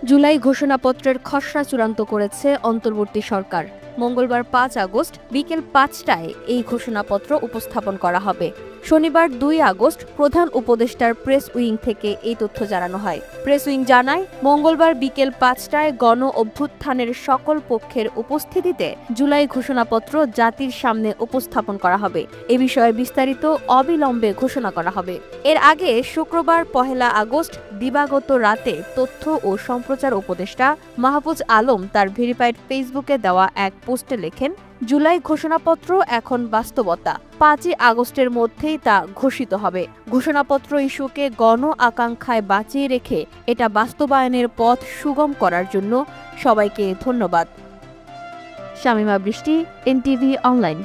জুলাই ঘোষণাপত্রের খসড়া চূড়ান্ত করেছে অন্তর্বর্তী সরকার। মঙ্গলবার ৫ আগস্ট বিকেল ৫টায় এই ঘোষণাপত্র উপস্থাপন করা হবে। শনিবার ২ আগস্ট প্রধান উপদেষ্টার প্রেস উইং থেকে এই তথ্য জানানো হয়। প্রেস উইং জানায়, মঙ্গলবার বিকেল ৫টায় গণ অভ্যুত্থানের সকল পক্ষের উপস্থিতিতে জুলাই ঘোষণাপত্র জাতির সামনে উপস্থাপন করা হবে। এ বিষয়ে বিস্তারিত অবিলম্বে ঘোষণা করা হবে। এর আগে শুক্রবার ১ আগস্ট দিবাগত রাতে তথ্য ও সম্প্রচার উপদেষ্টা মাহফুজ আলম তার ভেরিফাইড ফেসবুকে দেওয়া এক পোস্টে লেখেন, জুলাই ঘোষণাপত্র এখন বাস্তবতা। ৫ই আগস্টের মধ্যেই তা ঘোষিত হবে। ঘোষণাপত্র ইস্যুকে গণ আকাঙ্ক্ষায় বাঁচিয়ে রেখে এটা বাস্তবায়নের পথ সুগম করার জন্য সবাইকে ধন্যবাদ। শামীমা বৃষ্টি, এনটিভি অনলাইন।